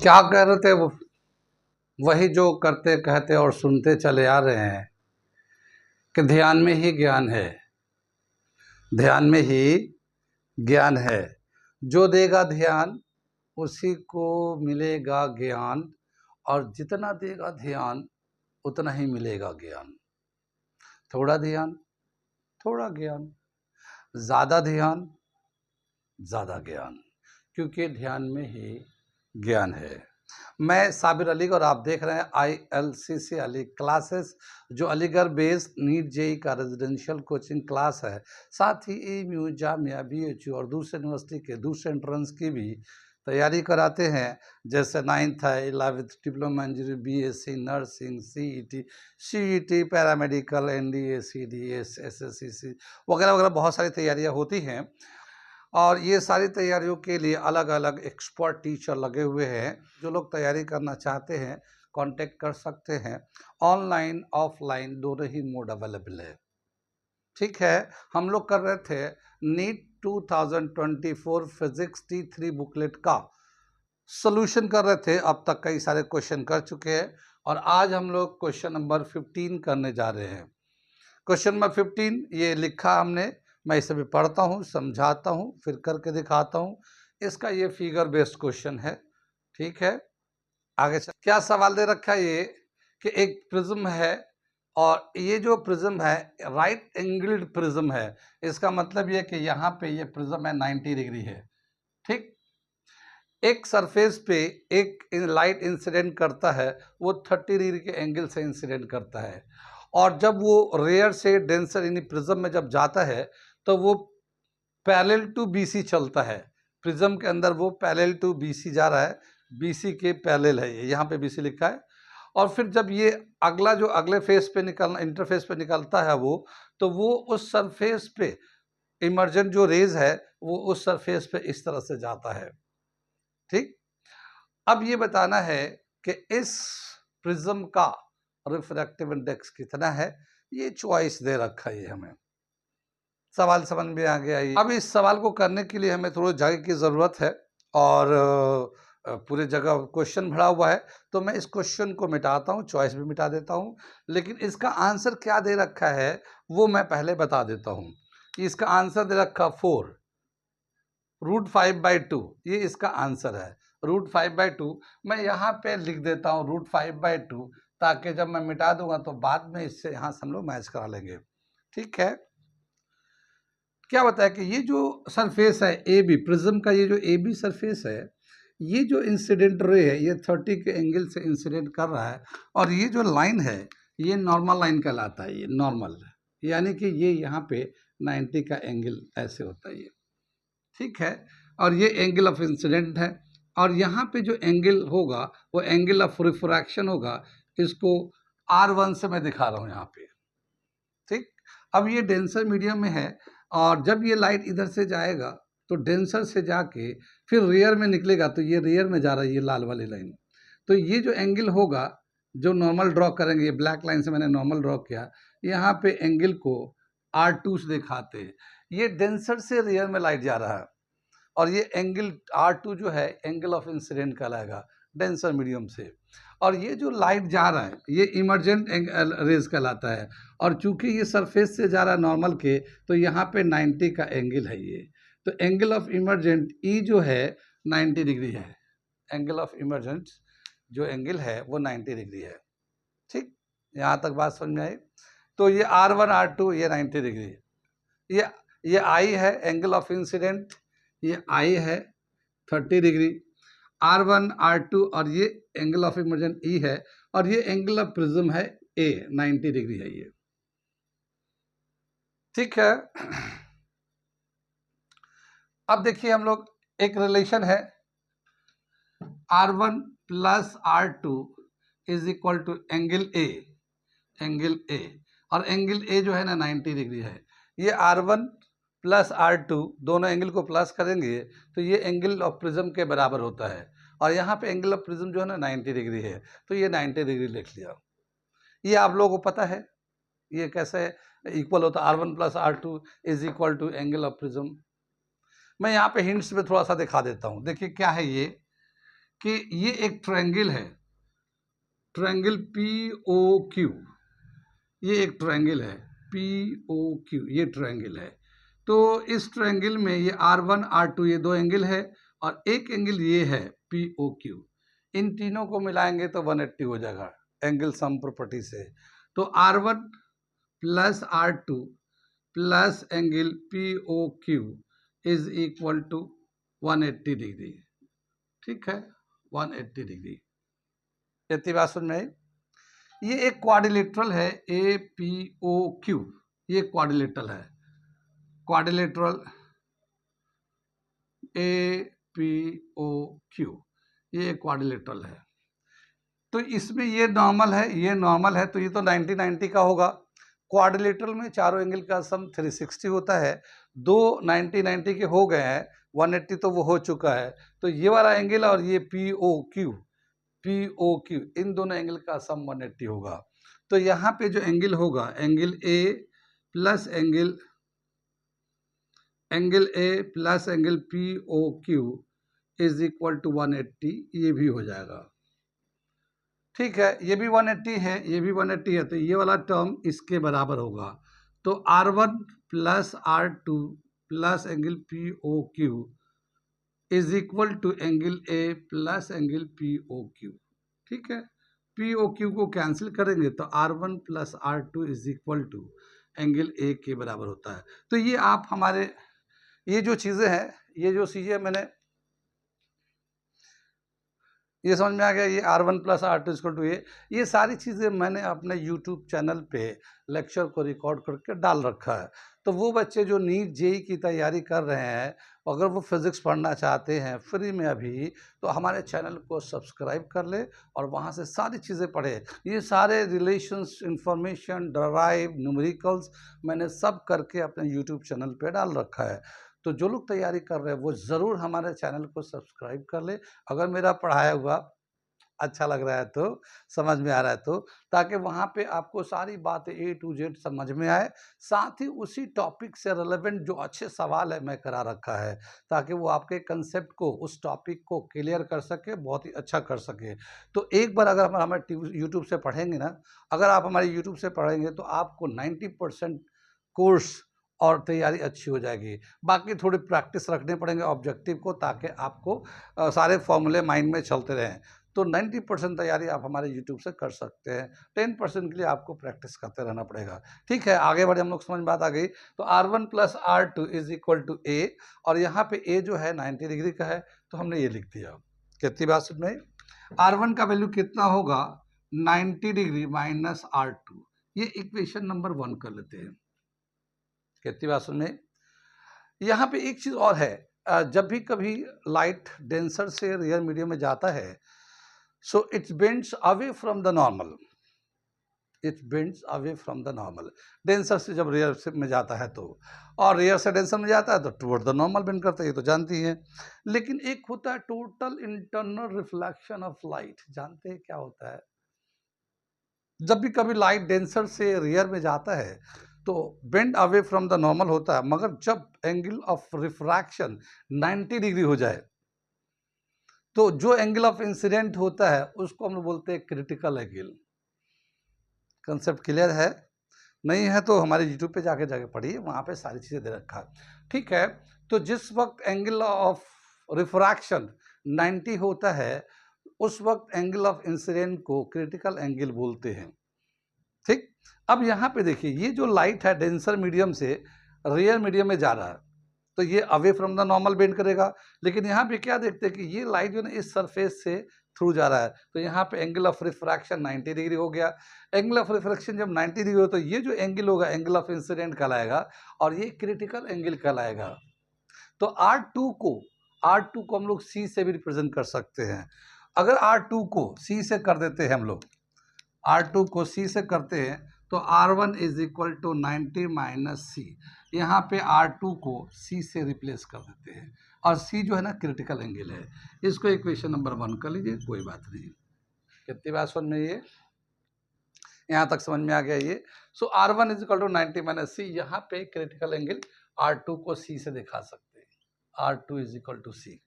क्या कह रहे थे वो? वही जो करते कहते और सुनते चले आ रहे हैं कि ध्यान में ही ज्ञान है। ध्यान में ही ज्ञान है। जो देगा ध्यान उसी को मिलेगा ज्ञान, और जितना देगा ध्यान उतना ही मिलेगा ज्ञान। थोड़ा ध्यान थोड़ा ज्ञान, ज़्यादा ध्यान ज़्यादा ज्ञान, क्योंकि ध्यान में ही ज्ञान है। मैं साबिर अली और आप देख रहे हैं ILCC अली क्लासेस, जो अलीगढ़ बेस्ड नीट जेई का रेजिडेंशियल कोचिंग क्लास है। साथ ही AMU, जामिया, BHU और दूसरे यूनिवर्सिटी के दूसरे एंट्रेंस की भी तैयारी कराते हैं, जैसे 9th है, 11th diploma engineering, BSc nursing, CET paramedical, NDA, CDS, SSCC वगैरह वगैरह बहुत सारी तैयारियां होती हैं। और ये सारी तैयारियों के लिए अलग अलग एक्सपर्ट टीचर लगे हुए हैं। जो लोग तैयारी करना चाहते हैं कांटेक्ट कर सकते हैं। ऑनलाइन ऑफलाइन दोनों ही मोड अवेलेबल है। ठीक है, हम लोग कर रहे थे नीट 2024 फिजिक्स T3 बुकलेट का सोल्यूशन कर रहे थे। अब तक कई सारे क्वेश्चन कर चुके हैं और आज हम लोग क्वेश्चन नंबर 15 करने जा रहे हैं। क्वेश्चन नंबर 15 ये लिखा हमने, मैं इसे भी पढ़ता हूँ, समझाता हूँ, फिर करके दिखाता हूँ। इसका ये फिगर बेस्ड क्वेश्चन है। ठीक है, आगे चल। क्या सवाल दे रखा है ये कि एक प्रिज्म है और ये जो प्रिज्म है राइट एंगल्ड प्रिज्म है। इसका मतलब ये कि यहाँ पे ये प्रिज्म है 90 डिग्री है। ठीक, एक सरफेस पे एक लाइट इंसिडेंट करता है, वो 30 डिग्री के एंगल से इंसिडेंट करता है। और जब वो रेयर से डेंसर यानी प्रिज्म में जब जाता है तो वो पैरेलल टू BC चलता है। प्रिज्म के अंदर वो पैरेलल टू BC जा रहा है, BC के पैरेलल है, ये यहाँ पे BC लिखा है। और फिर जब ये अगला जो अगले फेस पे निकलना, इंटरफेस पे निकलता है वो, तो वो उस सरफेस पे इमर्जेंट जो रेज है वो उस सरफेस पे इस तरह से जाता है। ठीक, अब ये बताना है कि इस प्रिज्म का रिफ्रैक्टिव इंडेक्स कितना है। ये चॉइस दे रखा है हमें। सवाल समझ में आ गया। अब इस सवाल को करने के लिए हमें थोड़ी जगह की ज़रूरत है और पूरे जगह क्वेश्चन भरा हुआ है, तो मैं इस क्वेश्चन को मिटाता हूँ, चॉइस भी मिटा देता हूँ। लेकिन इसका आंसर क्या दे रखा है वो मैं पहले बता देता हूँ। इसका आंसर दे रखा 4 √5/2, ये इसका आंसर है। √5/2 मैं यहाँ पे लिख देता हूँ √5/2, ताकि जब मैं मिटा दूंगा तो बाद में इससे यहाँ से हम लोग मैच करा लेंगे। ठीक है, क्या बताया कि ये जो सरफेस है AB प्रिज्म का, ये जो AB सरफेस है, ये जो इंसिडेंट रे है ये 30 के एंगल से इंसिडेंट कर रहा है। और ये जो लाइन है ये नॉर्मल लाइन कहलाता है। ये नॉर्मल यानी कि ये यहाँ पे 90 का एंगल ऐसे होता है ये। ठीक है, और ये एंगल ऑफ इंसिडेंट है। और यहाँ पे जो एंगल होगा वो एंगल ऑफ रिफ्रैक्शन होगा। इसको R1 से मैं दिखा रहा हूँ यहाँ पे। ठीक, अब ये डेंसर मीडियम में है और जब ये लाइट इधर से जाएगा तो डेंसर से जाके फिर रेयर में निकलेगा, तो ये रेयर में जा रहा है ये लाल वाली लाइन। तो ये जो एंगल होगा जो नॉर्मल ड्रॉ करेंगे, ये ब्लैक लाइन से मैंने नॉर्मल ड्रॉ किया, यहाँ पे एंगल को R2 से दिखाते हैं। ये डेंसर से रेयर में लाइट जा रहा है और ये एंगल R2 जो है एंगल ऑफ इंसिडेंट कहलाएगा डेंसर मीडियम से। और ये जो लाइट जा रहा है ये इमर्जेंट रेज कहलाता है। और चूंकि ये सरफेस से जा रहा है नॉर्मल के, तो यहाँ पे 90 का एंगल है ये। तो एंगल ऑफ इमर्जेंट E जो है 90 डिग्री है। एंगल ऑफ इमर्जेंट जो एंगल है वो 90 डिग्री है। ठीक, यहाँ तक बात समझ में आई। तो ये R1 R2 ये 90 डिग्री, ये I है एंगल ऑफ इंसिडेंट, ये I है 30 डिग्री, R1 R2, और ये एंगल ऑफ इमर्जेंट E है, और ये एंगल ऑफ प्रिज्म है A 90 डिग्री है ये। ठीक है, अब देखिए हम लोग एक रिलेशन है R1 + R2 = angle A। Angle A और एंगल A जो है ना 90 डिग्री है। ये R1 + R2 दोनों एंगल को प्लस करेंगे तो ये एंगल ऑफ प्रिज्म के बराबर होता है। और यहाँ पे एंगल ऑफ प्रिज्म जो है ना 90 डिग्री है, तो ये 90 डिग्री लिख लिया। ये आप लोगों को पता है ये कैसे इक्वल होता है। R1 + R2 = angle of prism. मैं यहाँ पे हिंट्स में थोड़ा सा दिखा देता हूँ। देखिए क्या है ये कि ये एक ट्रायंगल है, ट्रायंगल पी ओ क्यू, ये एक ट्रायंगल है पी ओ क्यू, ये ट्रायंगल है। तो इस ट्रायंगल में ये R1 R2 ये दो एंगल है और एक एंगल ये है पी ओ क्यू। इन तीनों को मिलाएंगे तो 180 हो जाएगा एंगल सम प्रॉपर्टी से। तो R1 plus R2 plus angle P O Q is equal to 180 degree. ठीक है, 180 डिग्री। इतनी बात समझ में आई? ये एक क्वाड्रिलेटरल है ए पी ओ क्यू, ये क्वाड्रिलेटरल है, quadrilateral A P O Q, ये क्वाड्रिलेटरल है। तो इसमें ये नॉर्मल है, ये नॉर्मल है, तो ये तो 90-90 का होगा। क्वाड्रिलेटरल में चारों एंगल का सम 360 होता है, दो 90-90 के हो गए हैं, 180 तो वो हो चुका है। तो ये वाला एंगल और ये पी ओ क्यू, इन दोनों एंगल का सम 180 होगा। तो यहाँ पे जो एंगल होगा, angle A plus angle P O Q is equal to 180, ये भी हो जाएगा। ठीक है, ये भी 180 है, ये भी 180 है, तो ये वाला टर्म इसके बराबर होगा। तो R1 plus R2 plus angle P O Q is equal to angle A plus angle P O Q. ठीक है, पी ओ क्यू को कैंसिल करेंगे तो R1 plus R2 is equal to angle A के बराबर होता है। तो ये आप हमारे ये जो चीज़ें हैं, ये जो चीज़ें मैंने ये समझ में आ गया, ये R1 plus R2 equal to ये सारी चीज़ें मैंने अपने YouTube चैनल पे लेक्चर को रिकॉर्ड करके डाल रखा है। तो वो बच्चे जो नीट जेई की तैयारी कर रहे हैं, अगर वो फिज़िक्स पढ़ना चाहते हैं फ्री में अभी, तो हमारे चैनल को सब्सक्राइब कर ले और वहाँ से सारी चीज़ें पढ़े। ये सारे रिलेशंस, इंफॉर्मेशन, डराइव, न्यूमेरिकल्स मैंने सब करके अपने YouTube चैनल पे डाल रखा है। तो जो लोग तैयारी कर रहे हैं वो ज़रूर हमारे चैनल को सब्सक्राइब कर ले, अगर मेरा पढ़ाया हुआ अच्छा लग रहा है तो, समझ में आ रहा है तो, ताकि वहाँ पे आपको सारी बातें A to Z समझ में आए। साथ ही उसी टॉपिक से रिलेवेंट जो अच्छे सवाल है मैं करा रखा है, ताकि वो आपके कंसेप्ट को, उस टॉपिक को क्लियर कर सके, बहुत ही अच्छा कर सके। तो एक बार अगर हमारे यूट्यूब से पढ़ेंगे ना, अगर आप हमारे यूट्यूब से पढ़ेंगे तो आपको 90% कोर्स और तैयारी अच्छी हो जाएगी। बाकी थोड़ी प्रैक्टिस रखने पड़ेंगे ऑब्जेक्टिव को, ताकि आपको सारे फॉर्मूले माइंड में चलते रहें। तो 90% तैयारी आप हमारे YouTube से कर सकते हैं, 10% के लिए आपको प्रैक्टिस करते रहना पड़ेगा। ठीक है, आगे बढ़े, हम लोग समझ में बात आ गई। तो R1 plus R2 is equal to A, और यहाँ पे A जो है 90 डिग्री का है, तो हमने ये लिख दिया। कितनी बात सुन में? R1 का वैल्यू कितना होगा? 90 डिग्री माइनस R2, ये इक्वेशन नंबर 1 कर लेते हैं। कितनी बात सुन में? यहाँ पे एक चीज़ और है, जब भी कभी लाइट डेंसर से रियर मीडियम में जाता है, so it bends away from the normal, it bends away from the normal। Denser से जब रेयर से में जाता है तो, और रेयर से डेंसर में जाता है तो टुवर्ड द नॉर्मल बेंड करता है, ये तो जानती हैं। लेकिन एक होता है total internal reflection of light, जानते हैं क्या होता है? जब भी कभी लाइट डेंसर से रेयर में जाता है तो bend away from the normal होता है, मगर जब एंगल ऑफ रिफ्रैक्शन 90 डिग्री हो जाए तो जो एंगल ऑफ इंसिडेंट होता है उसको हम लोग बोलते हैं क्रिटिकल एंगल। कंसेप्ट क्लियर है? नहीं है तो हमारे यूट्यूब पे जाके पढ़िए, वहाँ पे सारी चीज़ें दे रखा है। ठीक है, तो जिस वक्त एंगल ऑफ रिफ्रैक्शन 90 होता है, उस वक्त एंगल ऑफ इंसिडेंट को क्रिटिकल एंगल बोलते हैं। ठीक, अब यहाँ पे देखिए, ये जो लाइट है डेंसर मीडियम से रेयर मीडियम में जा रहा है, तो ये away from the normal bend करेगा। लेकिन यहाँ पे क्या देखते हैं कि ये लाइट जो है इस सरफेस से थ्रू जा रहा है, तो यहाँ पे एंगल ऑफ रिफ्रैक्शन 90 डिग्री हो गया। एंगल ऑफ रिफ्रैक्शन जब 90 डिग्री हो तो ये जो एंगल होगा एंगल ऑफ इंसिडेंट कहलाएगा, और ये क्रिटिकल एंगल कहलाएगा। तो R2 को हम लोग C से भी रिप्रेजेंट कर सकते हैं। अगर R2 को C से कर देते हैं, हम लोग R2 को C से करते हैं, तो R1 is equal to 90 minus C। यहाँ पे R2 को C से रिप्लेस कर देते हैं, और C जो है ना क्रिटिकल एंगल है। इसको इक्वेशन नंबर 1 कर लीजिए, कोई बात नहीं। कितनी बात समझ में? ये यहाँ तक समझ में आ गया ये। So R1 is equal to 90 minus C, यहाँ पे क्रिटिकल एंगल R2 को C से दिखा सकते हैं, R2 is equal to C।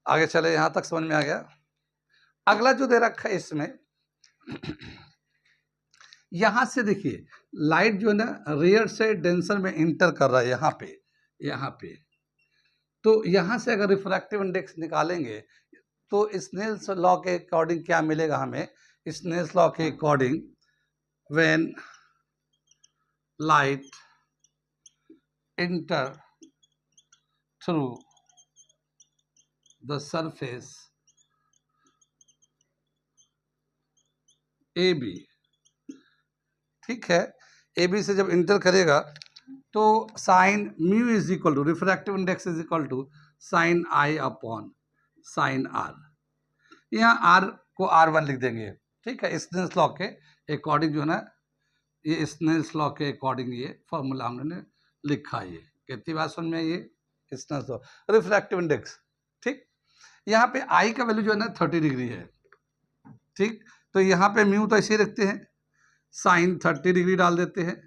आगे चले, यहां तक समझ में आ गया। अगला जो दे रखा है इसमें, यहां से देखिए लाइट जो है ना रेयर से डेंसर में इंटर कर रहा है यहाँ पे। तो यहां से अगर रिफ्रैक्टिव इंडेक्स निकालेंगे तो स्नेल्स लॉ के अकॉर्डिंग क्या मिलेगा हमें? स्नेल्स लॉ के according when light enter through the surface AB, ठीक है, AB से जब इंटर करेगा तो sine mu is equal to refractive index is equal to sine I upon sine R. यहाँ आर को R1 लिख देंगे, ठीक है, स्नेल्स लॉ के अकॉर्डिंग जो है ना, ये स्नेल्स लॉ के अकॉर्डिंग ये फॉर्मूला हमने लिखा है। ये कितनी बात समझ में? ये स्नेल्स लॉ रिफ्रैक्टिव इंडेक्स, ठीक। यहाँ पे आई का वैल्यू जो है ना 30 डिग्री है, ठीक। तो यहाँ पे म्यू तो ऐसे ही रखते हैं, साइन 30 डिग्री डाल देते हैं,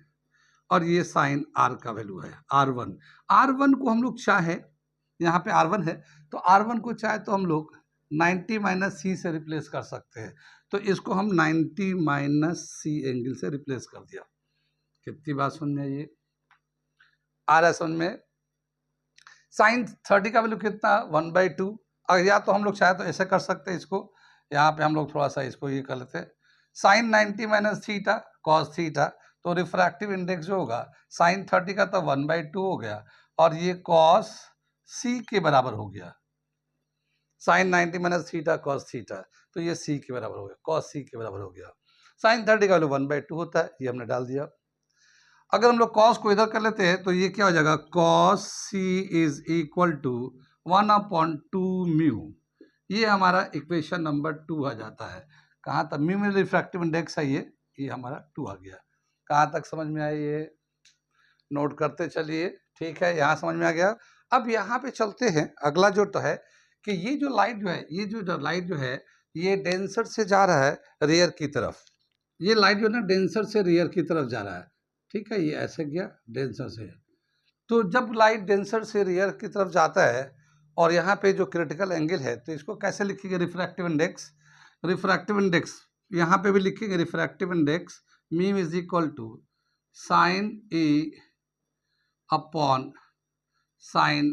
और ये साइन आर का वैल्यू है R1। R1 को हम लोग चाहे, यहाँ पे R1 है तो R1 को चाहे तो हम लोग 90 माइनस सी से रिप्लेस कर सकते हैं। तो इसको हम 90 माइनस सी एंगल से रिप्लेस कर दिया। कितनी बात समझ में? ये आ रहा है समझ में? साइन 30 का वैल्यू कितना? 1/2। अगर या तो हम लोग चाहे तो ऐसे कर सकते हैं इसको, यहाँ पे हम लोग थोड़ा सा इसको ये कर लेते हैं, sine 90 minus theta cos theta, तो रिफ्रैक्टिव इंडेक्स जो होगा साइन 30 का तो 1/2 हो गया, और ये कॉस सी के बराबर हो गया। Sine 90 minus theta cos theta, तो ये सी के बराबर हो गया, कॉस सी के बराबर हो गया। साइन 30 का वैल्यू 1/2 होता है, ये हमने डाल दिया। अगर हम लोग कॉस को इधर कर लेते हैं तो ये क्या हो जाएगा? Cos C is equal to 1/2 mu. ये हमारा इक्वेशन नंबर 2 आ जाता है। कहाँ तक? म्यू में रिफ्रैक्टिव इंडेक्स है ये हमारा 2 आ गया। कहाँ तक समझ में आई? ये नोट करते चलिए, ठीक है, यहाँ समझ में आ गया। अब यहाँ पे चलते हैं, अगला जो तो है कि ये जो लाइट जो है, ये जो लाइट जो है ये डेंसर से जा रहा है रेयर की तरफ। ये लाइट जो है ना डेंसर से रेयर की तरफ जा रहा है, ठीक है, ये ऐसे गया डेंसर से। तो जब लाइट डेंसर से रेयर की तरफ जाता है और यहाँ पे जो क्रिटिकल एंगल है, तो इसको कैसे लिखेंगे? Refractive index. रिफ्रैक्टिव इंडेक्स यहाँ पे भी लिखेंगे, refractive index mu is equal to sine A upon sine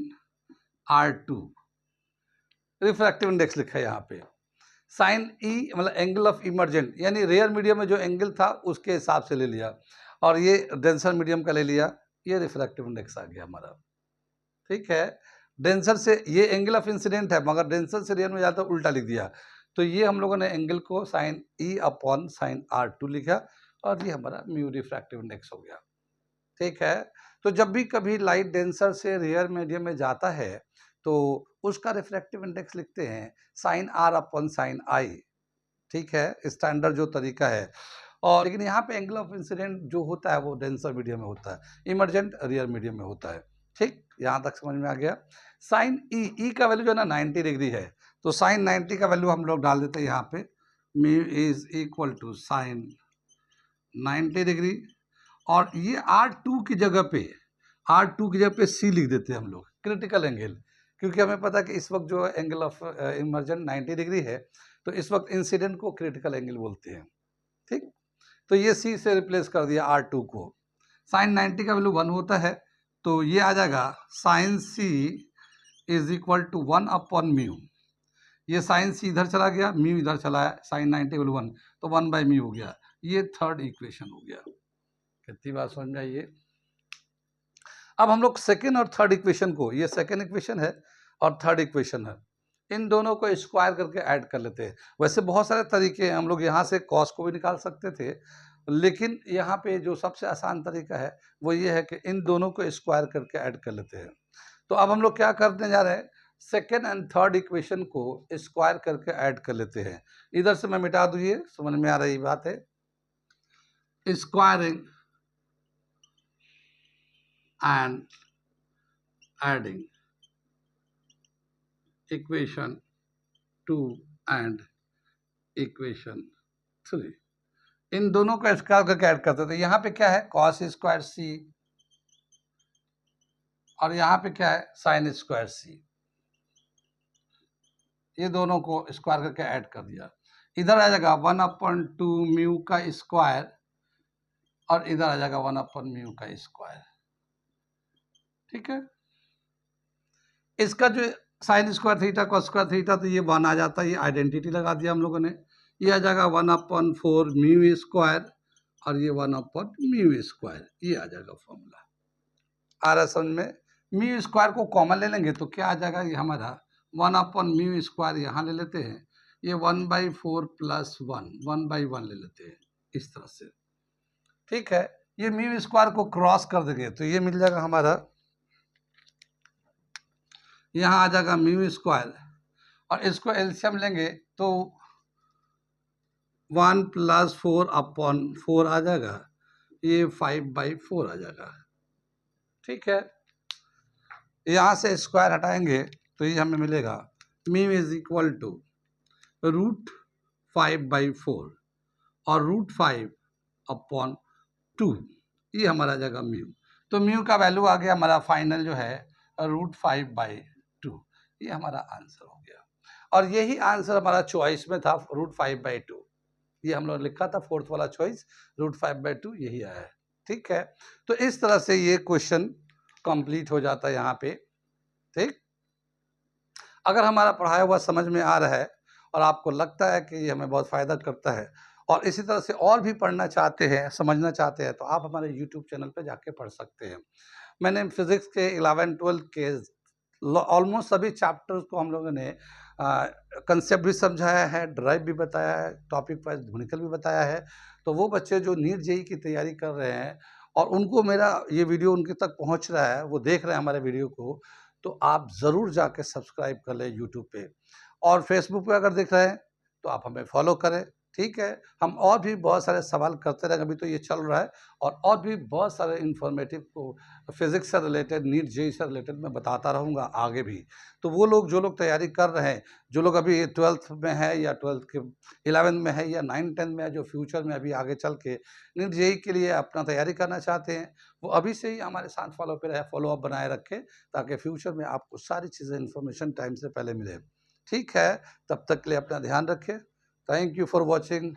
R2। Refractive index लिखा है यहाँ पे। साइन ई मतलब एंगल ऑफ इमर्जेंट, यानी रेयर मीडियम में जो एंगल था उसके हिसाब से ले लिया, और ये डेंसर मीडियम का ले लिया, ये रिफ्रैक्टिव इंडेक्स आ गया हमारा, ठीक है। डेंसर से ये एंगल ऑफ इंसिडेंट है, मगर डेंसर से रेयर में जाता उल्टा लिख दिया, तो ये हम लोगों ने एंगल को साइन ई अपॉन साइन R2 लिखा, और ये हमारा म्यू रिफ्रैक्टिव इंडेक्स हो गया, ठीक है। तो जब भी कभी लाइट डेंसर से रेयर मीडियम में जाता है तो उसका रिफ्रैक्टिव इंडेक्स लिखते हैं साइन R अपॉन साइन आई, ठीक है, स्टैंडर्ड जो तरीका है। और लेकिन यहाँ पे एंगल ऑफ इंसिडेंट जो होता है वो डेंसर मीडियम में होता है, इमर्जेंट रेयर मीडियम में होता है, ठीक। यहाँ तक समझ में आ गया। साइन ई का वैल्यू जो है ना 90 डिग्री है, तो साइन 90 का वैल्यू हम लोग डाल देते हैं यहाँ पे, mu is equal to sine 90 degree, और ये R2 की जगह पे C लिख देते हैं हम लोग, क्रिटिकल एंगल, क्योंकि हमें पता है कि इस वक्त जो एंगल ऑफ इमर्जेंट 90 डिग्री है, तो इस वक्त इंसिडेंट को क्रिटिकल एंगल बोलते हैं, ठीक। तो ये C से रिप्लेस कर दिया R2 को। साइन 90 का वैल्यू 1 होता है, तो ये आ जाएगा sine C is equal to 1 upon mu. ये साइन C इधर चला गया, म्यू इधर चला है, साइन 90 वैल्यू 1, तो 1/म्यू हो गया। ये थर्ड इक्वेशन हो गया। कितनी बात समझ में आई? अब हम लोग सेकेंड और थर्ड इक्वेशन को, ये सेकेंड इक्वेशन है और थर्ड इक्वेशन है, इन दोनों को स्क्वायर करके ऐड कर लेते हैं। वैसे बहुत सारे तरीके हैं, हम लोग यहाँ से कॉस को भी निकाल सकते थे, लेकिन यहाँ पे जो सबसे आसान तरीका है वो ये है कि इन दोनों को स्क्वायर करके ऐड कर लेते हैं। तो अब हम लोग क्या करने जा रहे हैं? सेकेंड एंड थर्ड इक्वेशन को स्क्वायर करके ऐड कर लेते हैं। इधर से मैं मिटा दूँ, ये समझ में आ रही बात है। Squaring and adding equation 2 and equation 3, इन दोनों को स्क्वायर करके ऐड करते थे। यहाँ पे क्या है? कॉस स्क्वायर सी, और यहाँ पे क्या है? साइन स्क्वायर सी। ये दोनों को स्क्वायर करके ऐड कर दिया, इधर आ जाएगा 1/2 म्यू का स्क्वायर और इधर आ जाएगा 1/म्यू का स्क्वायर। ठीक है, इसका जो sine square theta cos square theta तो ये 1 आ जाता है, ये आइडेंटिटी लगा दिया हम लोगों ने। ये आ जाएगा 1/4 म्यू स्क्वायर और ये 1/म्यू स्क्वायर, ये आ जाएगा फॉर्मूला। आ रहा समझ में? म्यू स्क्वायर को कॉमन ले लेंगे तो क्या आ जाएगा, ये हमारा 1/म्यू स्क्वायर यहाँ ले लेते हैं, ये 1/4 प्लस 1/1 ले लेते हैं इस तरह से। ठीक है, ये म्यू स्क्वायर को क्रॉस कर देंगे तो ये मिल जाएगा हमारा, यहाँ आ जाएगा म्यू स्क्वायर और इसको एलसीएम लेंगे तो 1 + 4/4 आ जाएगा, ये 5/4 आ जाएगा। ठीक है, यहाँ से स्क्वायर हटाएंगे तो ये हमें मिलेगा म्यू इज इक्वल टू √5/4 और √5/2, ये हमारा जगह म्यू। तो म्यू का वैल्यू आ गया हमारा फाइनल जो है √5/2, ये हमारा आंसर हो गया। और यही आंसर हमारा चॉइस में था √5/2, ये हम लोग लिखा था फोर्थ वाला चॉइस √5/2 यही आया है। ठीक है, तो इस तरह से ये क्वेश्चन कंप्लीट हो जाता है यहाँ पे। ठीक, अगर हमारा पढ़ाया हुआ समझ में आ रहा है और आपको लगता है कि ये हमें बहुत फ़ायदा करता है और इसी तरह से और भी पढ़ना चाहते हैं, समझना चाहते हैं, तो आप हमारे यूट्यूब चैनल पे जाके पढ़ सकते हैं। मैंने फिज़िक्स के 11-12 के ऑलमोस्ट सभी चैप्टर्स को हम लोगों ने कंसेप्ट भी समझाया है, ड्राइव भी बताया है, टॉपिक वाइज न्यूमेरिकल भी बताया है। तो वो बच्चे जो नीट जेईई की तैयारी कर रहे हैं और उनको मेरा ये वीडियो उनके तक पहुंच रहा है, वो देख रहे हैं हमारे वीडियो को, तो आप ज़रूर जाके सब्सक्राइब कर लें यूट्यूब पे। और फेसबुक पे अगर दिख रहे हैं तो आप हमें फॉलो करें। ठीक है, हम और भी बहुत सारे सवाल करते रहेंगे, अभी तो ये चल रहा है और भी बहुत सारे इन्फॉर्मेटिव को फिज़िक्स से रिलेटेड, नीट जेईई से रिलेटेड मैं बताता रहूँगा आगे भी। तो वो लोग जो लोग तैयारी कर रहे हैं, जो लोग अभी 12th में है या 12th के 11th में है या 9-10 में है, जो फ्यूचर में अभी आगे चल के नीट जेईई के लिए अपना तैयारी करना चाहते हैं, वो अभी से ही हमारे साथ फॉलो पे रहे, फॉलो अप बनाए रखें, ताकि फ्यूचर में आपको सारी चीज़ें इन्फॉर्मेशन टाइम से पहले मिले। ठीक है, तब तक के लिए अपना ध्यान रखें। Thank you for watching.